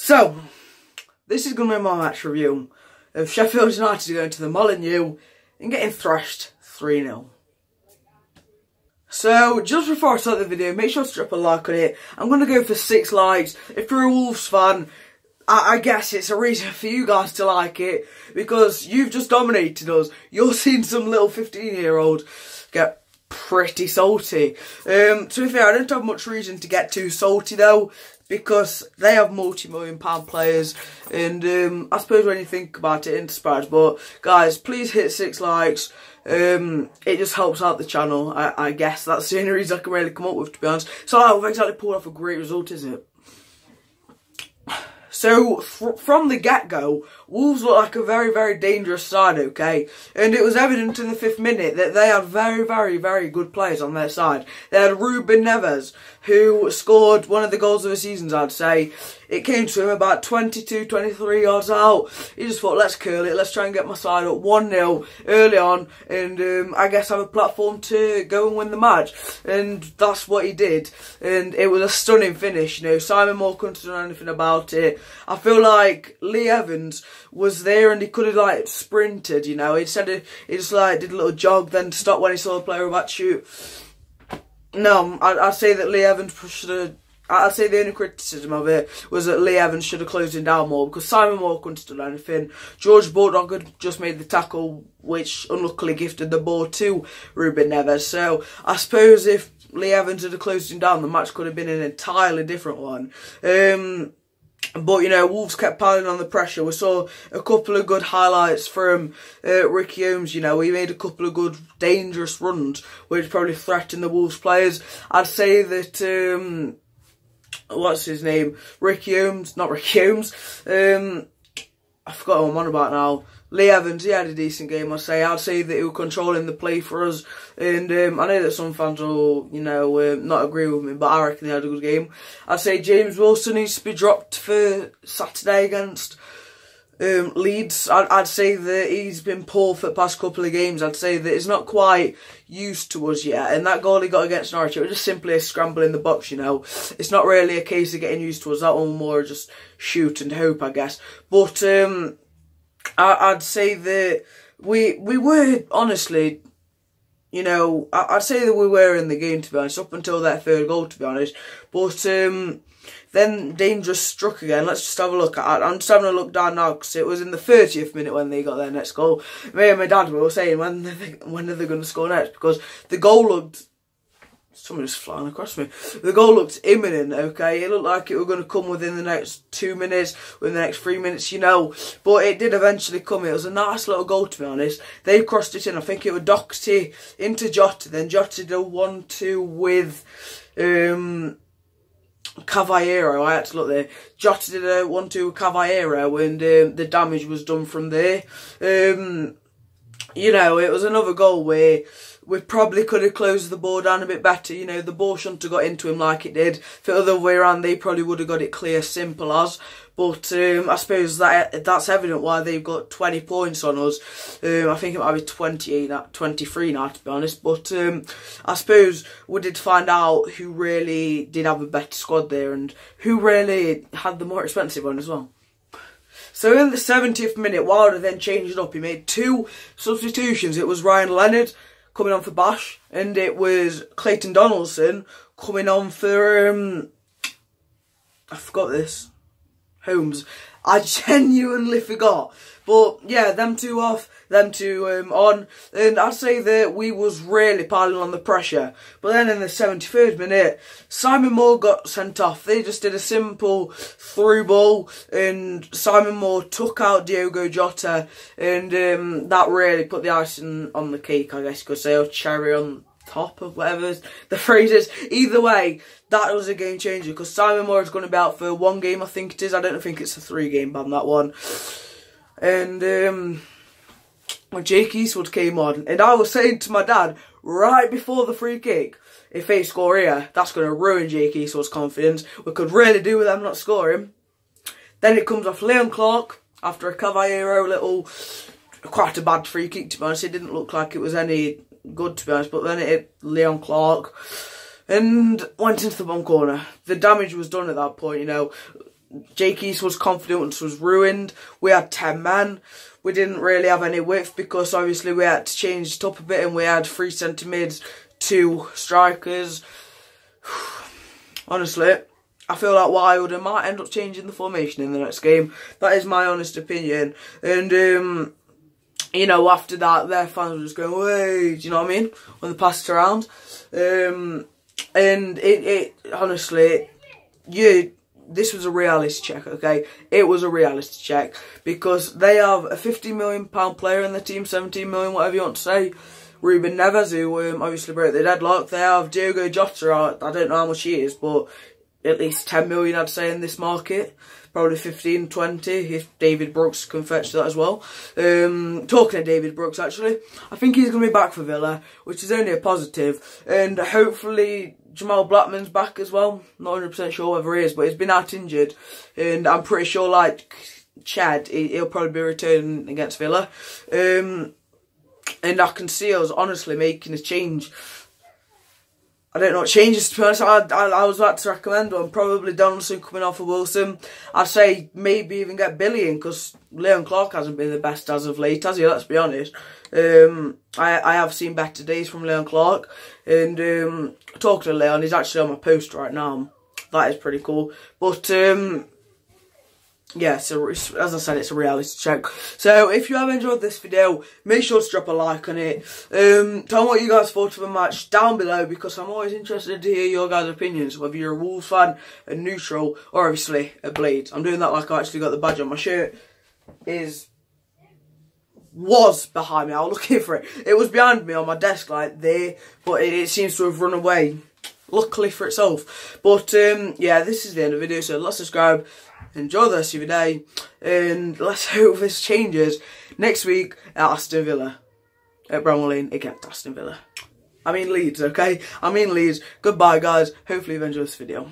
So, this is going to be my match review of Sheffield United going to the Molineux and getting thrashed 3-0. So, just before I start the video, make sure to drop a like on it. I'm going to go for 6 likes. If you're a Wolves fan, I guess it's a reason for you guys to like it, because you've just dominated us. You're seeing some little 15-year-old get pretty salty. To be fair, I don't have much reason to get too salty though, because they have multi-million-pound players, and I suppose when you think about it, it's surprised. But guys, please hit 6 likes. It just helps out the channel. I guess that's the only reason I can really come up with, to be honest. So I've exactly pulled off a great result, is it? So, from the get-go, Wolves look like a very, very dangerous side, okay? And it was evident in the 5th minute that they had very, very, very good players on their side. They had Ruben Neves, who scored one of the goals of the season, I'd say. It came to him about 22, 23 yards out. He just thought, let's curl it, let's try and get my side up 1-0 early on, and I guess have a platform to go and win the match. And that's what he did. And it was a stunning finish, you know. Simon Moore couldn't do anything about it. I feel like Lee Evans was there and he could have like sprinted, you know. He just like did a little jog, then stopped when he saw the player about to shoot. No, I'd say that Lee Evans should have. I'd say the only criticism of it was that Lee Evans should have closed him down more, because Simon Moore couldn't do anything. George Bulldog had just made the tackle, which unluckily gifted the ball to Ruben Neves. So I suppose if Lee Evans had closed him down, the match could have been an entirely different one. But, you know, Wolves kept piling on the pressure. We saw a couple of good highlights from Ricky Holmes, you know. He made a couple of good, dangerous runs, which probably threatened the Wolves players. I'd say that, what's his name? Ricky Holmes, not Ricky Holmes. I forgot what I'm on about now. Lee Evans, he had a decent game, I'd say. I'd say that he was controlling the play for us. And I know that some fans will, you know, not agree with me, but I reckon he had a good game. I'd say James Wilson needs to be dropped for Saturday against Leeds. I'd say that he's been poor for the past couple of games. I'd say that he's not quite used to us yet. And that goal he got against Norwich, it was just simply a scramble in the box, you know. It's not really a case of getting used to us. That one more just shoot and hope, I guess. But I'd say that we were, honestly, you know, I'd say that we were in the game, to be honest, up until that 3rd goal, to be honest. But then Dangerous struck again. Let's just have a look. I'm just having a look down now, because it was in the 30th minute when they got their next goal. Me and my dad were saying, when are they going to score next? Because the goal looked... Someone just flying across me. The goal looked imminent, okay? It looked like it was going to come within the next 2 minutes, within the next 3 minutes, you know. But it did eventually come. It was a nice little goal, to be honest. They crossed it in. I think it was Doherty into Jota. Then Jota did a 1-2 with Cavallero. I had to look there. Jota did a 1-2 with Cavallero, and the damage was done from there. You know, it was another goal where we probably could have closed the ball down a bit better. You know, the ball shouldn't have got into him like it did. If the other way around, they probably would have got it clear, simple as. But I suppose that's evident why they've got 20 points on us. I think it might be 23 now, to be honest. But I suppose we did find out who really did have a better squad there, and who really had the more expensive one as well. So in the 70th minute, Wilder then changed it up. He made 2 substitutions. It was Ryan Leonard coming on for Bash, and it was Clayton Donaldson coming on for, I forgot this, Holmes. I genuinely forgot. But yeah, them 2 off, them 2 on. And I'd say that we was really piling on the pressure. But then in the 73rd minute, Simon Moore got sent off. They just did a simple through ball, and Simon Moore took out Diogo Jota, and that really put the icing on the cake, I guess you could say, or cherry on top of whatever the phrase is. Either way, that was a game changer, because Simon Moore is going to be out for 1 game, I think it is. I don't think it's a 3-game ban, that one. And when Jake Eastwood came on, and I was saying to my dad right before the free kick, if they score here, that's going to ruin Jake Eastwood's confidence. We could really do with them not scoring. Then it comes off Leon Clark after a Cavallero little, quite a bad free kick, to be honest. It didn't look like it was any good, to be honest, but then it hit Leon Clark and went into the bottom corner. The damage was done at that point, you know. Jake Eastwood's confidence was ruined. We had 10 men. We didn't really have any width because obviously we had to change it up a bit, and we had 3 centre mids, 2 strikers. Honestly, I feel like Wilder might end up changing the formation in the next game. That is my honest opinion. And, you know, after that, their fans were just going, "Way," do you know what I mean? When they passed it around. And it honestly, this was a reality check, okay? It was a reality check because they have a £50 million player in the team, 17 million, whatever you want to say. Ruben Neves, who obviously broke the deadlock. They have Diogo Jota. I don't know how much he is, but at least 10 million, I'd say, in this market. Probably 15, 20, if David Brooks can fetch that as well. Talking of David Brooks, actually, I think he's going to be back for Villa, which is only a positive. And hopefully Jamal Blackman's back as well. Not 100% sure whether he is, but he's been out injured. And I'm pretty sure, like Chad, he'll probably be returning against Villa. And I can see us honestly making a change. I don't know what changes, to be honest. I was about to recommend one. Probably Donaldson coming off of Wilson. I'd say maybe even get Billy in, because Leon Clark hasn't been the best as of late, has he? Let's be honest. I have seen better days from Leon Clark. And talking to Leon, he's actually on my post right now. That is pretty cool. But yeah, so as I said, it's a reality check. So if you have enjoyed this video, make sure to drop a like on it. Tell me what you guys thought of the match down below, because I'm always interested to hear your guys' opinions, whether you're a Wolves fan, a neutral, or obviously a Bleed. I'm doing that like I actually got the badge on. My shirt was behind me. I was looking for it. It was behind me on my desk like there, but it seems to have run away. Luckily for itself. But yeah, this is the end of the video, so let's subscribe. Enjoy the rest of your day, and let's hope this changes next week at Aston Villa. At Bramall Lane against Aston Villa. I mean Leeds, okay? I mean Leeds. Goodbye, guys. Hopefully you've enjoyed this video.